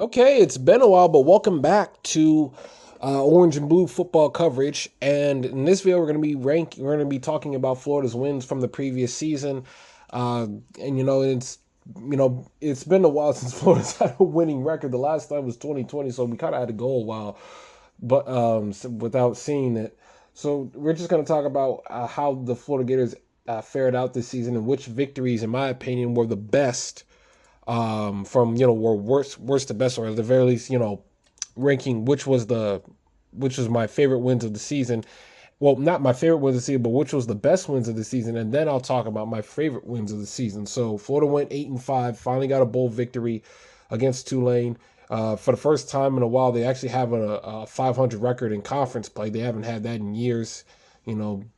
Okay, it's been a while, but welcome back to Orange and Blue football coverage. And in this video, we're going to be talking about Florida's wins from the previous season. And it's been a while since Florida's had a winning record. The last time was 2020, so we kind of had to go a while, but without seeing it. So we're just going to talk about how the Florida Gators fared out this season and which victories, in my opinion, were the best from were worst to best, or at the very least, ranking which was my favorite wins of the season. Well, not my favorite wins of the season, but which was the best wins of the season, and then I'll talk about my favorite wins of the season. So Florida went 8-5, finally got a bowl victory against Tulane. For the first time in a while, they actually have a 500 record in conference play. They haven't had that in years.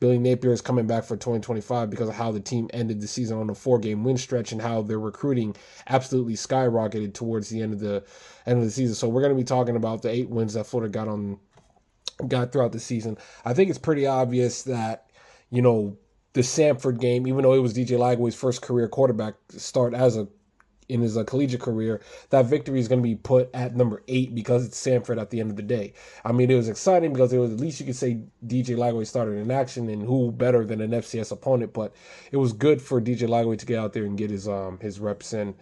Billy Napier is coming back for 2025 because of how the team ended the season on a 4-game win stretch and how their recruiting absolutely skyrocketed towards the end of the season. So we're going to be talking about the 8 wins that Florida got throughout the season. I think it's pretty obvious that the Samford game, even though it was DJ Lagway's first career quarterback start in his collegiate career, that victory is going to be put at number 8 because it's Samford at the end of the day. I mean, it was exciting because it was, at least you could say DJ Lagway started in action, and who better than an FCS opponent, but it was good for DJ Lagway to get out there and get his reps in.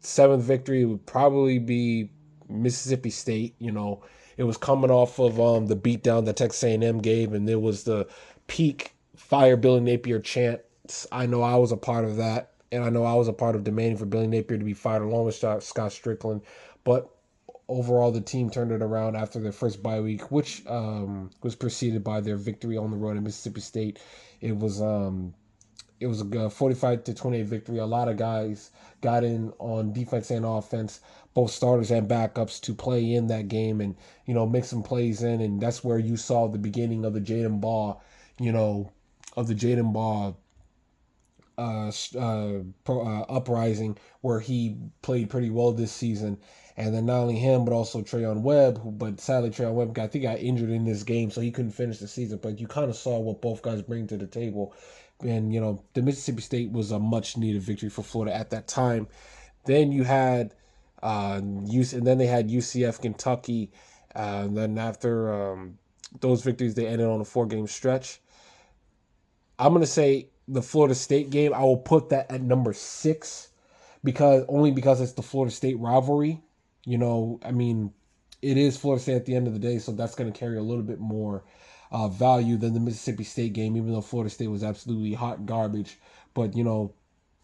Seventh victory would probably be Mississippi State. It was coming off of the beatdown that Texas A&M gave, and it was the peak fire Billy Napier chant. I know I was a part of that, and I know I was a part of demanding for Billy Napier to be fired along with Scott Strickland. But overall, the team turned it around after their first bye week, which was preceded by their victory on the road at Mississippi State. It was it was a 45-28 victory. A lot of guys got in on defense and offense, both starters and backups, to play in that game and make some plays in, and that's where you saw the beginning of the Jaden Baugh, you know, of the Jaden Baugh uprising, where he played pretty well this season. And then not only him, but also Trayon Webb, but sadly Trayon Webb got injured in this game, so he couldn't finish the season. But you kind of saw what both guys bring to the table. And, the Mississippi State was a much needed victory for Florida at that time. Then you had and then they had UCF, Kentucky. And then after those victories, they ended on a 4-game stretch. I'm gonna say the Florida State game, I will put that at number 6, because it's the Florida State rivalry. I mean, it is Florida State at the end of the day, so that's going to carry a little bit more value than the Mississippi State game, even though Florida State was absolutely hot garbage. But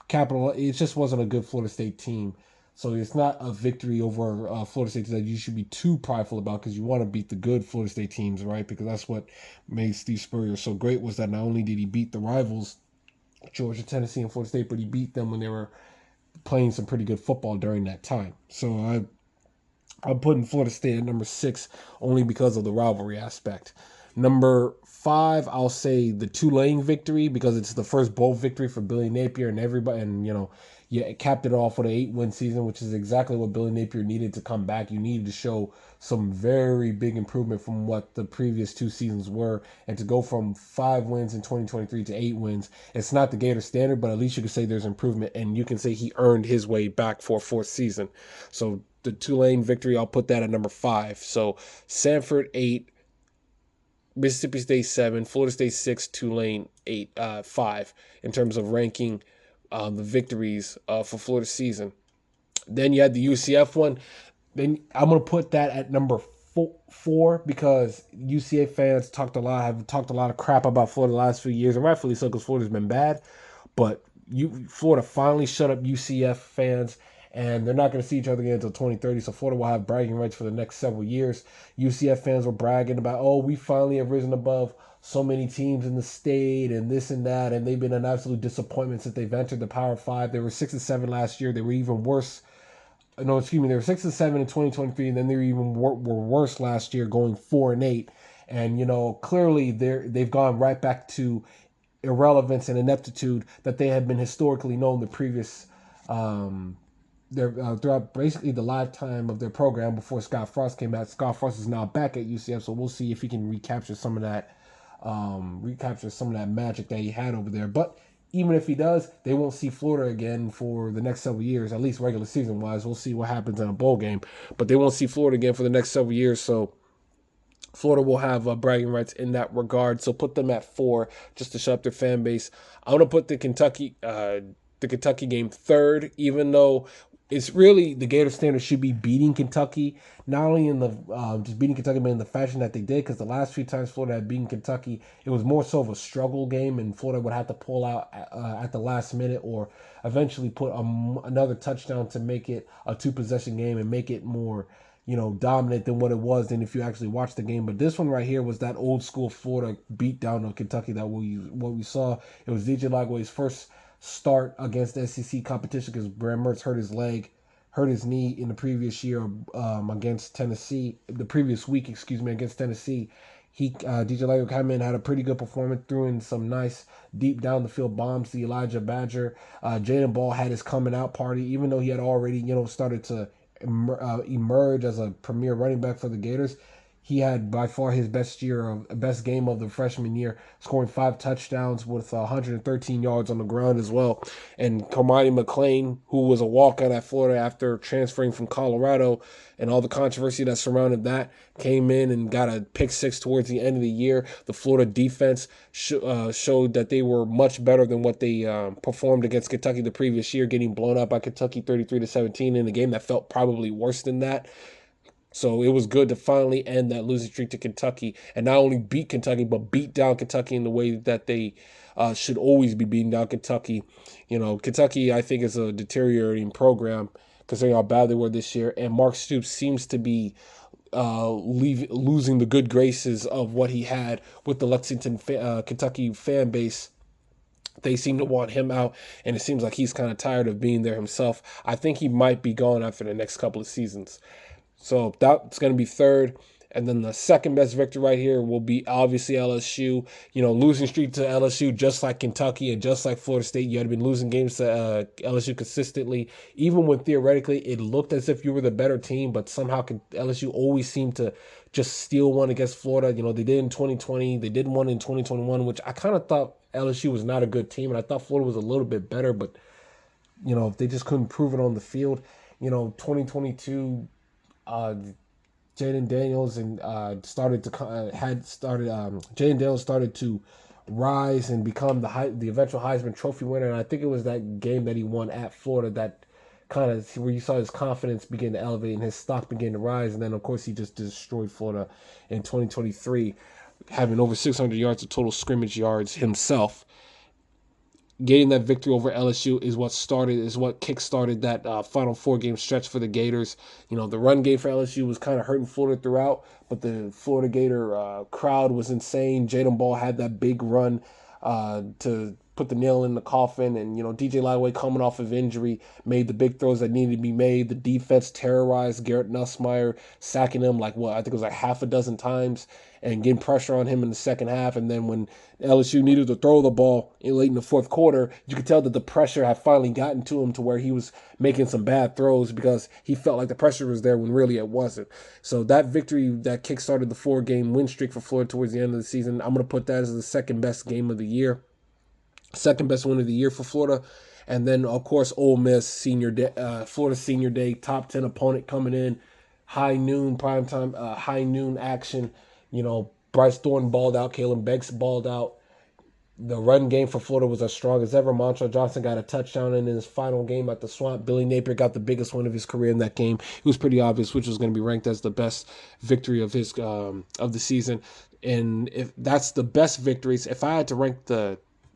Capital, it just wasn't a good Florida State team. So it's not a victory over Florida State that you should be too prideful about, because you want to beat the good Florida State teams, right? Because that's what made Steve Spurrier so great, was that not only did he beat the rivals, Georgia, Tennessee, and Florida State, but he beat them when they were playing some pretty good football during that time. So I'm putting Florida State at number 6 only because of the rivalry aspect. Number 5, I'll say the Tulane victory, because it's the first bowl victory for Billy Napier and everybody, and it capped it off with an 8-win season, which is exactly what Billy Napier needed to come back. You needed to show some very big improvement from what the previous 2 seasons were, and to go from 5 wins in 2023 to 8 wins. It's not the Gator standard, but at least you can say there's improvement, and you can say he earned his way back for a 4th season. So the Tulane victory, I'll put that at number 5. So Samford 8, Mississippi State 7, Florida State 6, Tulane 5 in terms of ranking the victories for Florida's season. Then you had the UCF one. Then I'm gonna put that at number 4, because UCF fans have talked a lot of crap about Florida the last few years, and rightfully so, because Florida's been bad. But Florida finally shut up UCF fans, and they're not going to see each other again until 2030. So Florida will have bragging rights for the next several years. UCF fans were bragging about, oh, we finally have risen above so many teams in the state and this and that, and they've been an absolute disappointment since they've entered the Power Five. They were 6-7 last year. They were even worse. No, excuse me. They were 6-7 in 2023, and then they were worse last year, going 4-8. And clearly they've gone right back to irrelevance and ineptitude that they had been historically known the previous throughout basically the lifetime of their program before Scott Frost came back. Scott Frost is now back at UCF, so we'll see if he can recapture some of that magic that he had over there. But even if he does, they won't see Florida again for the next several years, at least regular season wise. We'll see what happens in a bowl game, but they won't see Florida again for the next several years. So Florida will have bragging rights in that regard. So put them at 4 just to shut up their fan base. I'm gonna put the Kentucky game third, even though it's really the Gator standard should be beating Kentucky, not only in the just beating Kentucky, but in the fashion that they did. Because the last few times Florida had beaten Kentucky, it was more so of a struggle game, and Florida would have to pull out at the last minute or eventually put another touchdown to make it a 2 possession game and make it more dominant than what it was than if you actually watched the game. But this one right here was that old school Florida beat down of Kentucky that what we saw. It was DJ Lagway's first start against SEC competition because Graham Mertz hurt his knee in the previous year against Tennessee, the previous week, excuse me, against Tennessee. DJ Lagway came in, had a pretty good performance, threw in some nice deep down the field bombs to Elijah Badger. Jaden Ball had his coming out party, even though he had already started to emerge as a premier running back for the Gators. He had by far his best game of the freshman year, scoring 5 touchdowns with 113 yards on the ground as well. And Kamani McLean, who was a walk-on at Florida after transferring from Colorado, and all the controversy that surrounded that, came in and got a pick 6 towards the end of the year. The Florida defense showed that they were much better than what they performed against Kentucky the previous year, getting blown out by Kentucky 33-17 in a game that felt probably worse than that. So it was good to finally end that losing streak to Kentucky and not only beat Kentucky, but beat down Kentucky in the way that they should always be beating down Kentucky. Kentucky, I think, is a deteriorating program considering how bad they were this year. And Mark Stoops seems to be losing the good graces of what he had with the Lexington, Kentucky fan base. They seem to want him out, and it seems like he's kind of tired of being there himself. I think he might be gone after the next couple of seasons. So that's going to be third. And then the second best victory right here will be obviously LSU. Losing streak to LSU, just like Kentucky and just like Florida State. You had been losing games to LSU consistently, even when theoretically it looked as if you were the better team, but somehow LSU always seemed to just steal one against Florida. They did in 2020. They did one in 2021, which I kind of thought LSU was not a good team, and I thought Florida was a little bit better, but, they just couldn't prove it on the field. 2022... Jaden Daniels Jaden Daniels started to rise and become the eventual Heisman Trophy winner, and I think it was that game that he won at Florida that kind of where you saw his confidence begin to elevate and his stock begin to rise. And then of course he just destroyed Florida in 2023, having over 600 yards of total scrimmage yards himself. Getting that victory over LSU is what kick-started that final 4-game stretch for the Gators. The run game for LSU was kind of hurting Florida throughout, but the Florida Gator crowd was insane. Jaden Ball had that big run to put the nail in the coffin, and DJ Lagway, coming off of injury, made the big throws that needed to be made. The defense terrorized Garrett Nussmeier, sacking him I think it was half a dozen times and getting pressure on him in the second half. And then when LSU needed to throw the ball late in the fourth quarter, you could tell that the pressure had finally gotten to him to where he was making some bad throws because he felt like the pressure was there when really it wasn't. So that victory that kickstarted the 4-game win streak for Florida towards the end of the season, I'm going to put that as the second best game of the year. Second best win of the year for Florida. And then, of course, Ole Miss Florida Senior Day, top 10 opponent coming in, high noon, primetime, high noon action. Bryce Thornton balled out, Kalen Beggs balled out. The run game for Florida was as strong as ever. Montrell Johnson got a touchdown in his final game at the Swamp. Billy Napier got the biggest win of his career in that game. It was pretty obvious which was going to be ranked as the best victory of his of the season. And if that's the best victories, if I had to rank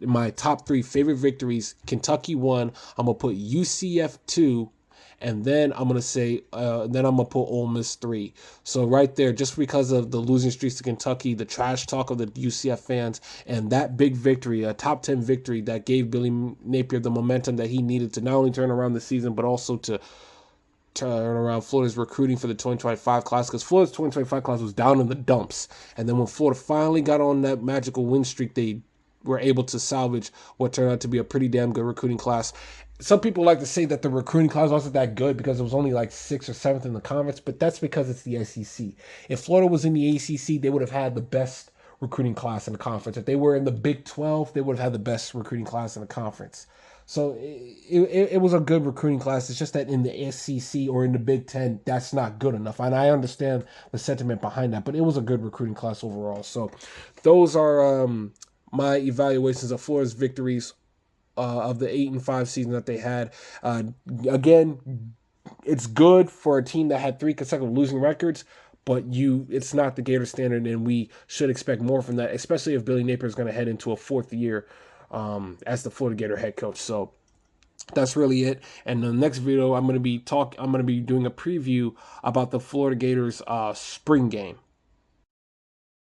my top 3 favorite victories, Kentucky 1, I'm gonna put UCF 2, and then I'm gonna say, I'm gonna put Ole Miss 3. So right there, just because of the losing streaks to Kentucky, the trash talk of the UCF fans, and that big victory, a top 10 victory that gave Billy Napier the momentum that he needed to not only turn around the season, but also to turn around Florida's recruiting for the 2025 class, because Florida's 2025 class was down in the dumps. And then when Florida finally got on that magical win streak, they were able to salvage what turned out to be a pretty damn good recruiting class. Some people like to say that the recruiting class wasn't that good because it was only like 6th or 7th in the conference, but that's because it's the SEC. If Florida was in the ACC, they would have had the best recruiting class in the conference. If they were in the Big 12, they would have had the best recruiting class in the conference. So it was a good recruiting class. It's just that in the SEC or in the Big 10, that's not good enough. And I understand the sentiment behind that, but it was a good recruiting class overall. So those are my evaluations of Florida's victories of the 8-5 season that they had. Again, it's good for a team that had 3 consecutive losing records, but it's not the Gator standard, and we should expect more from that, especially if Billy Napier is going to head into a 4th year as the Florida Gator head coach. So that's really it. And in the next video, I'm going to be doing a preview about the Florida Gators spring game.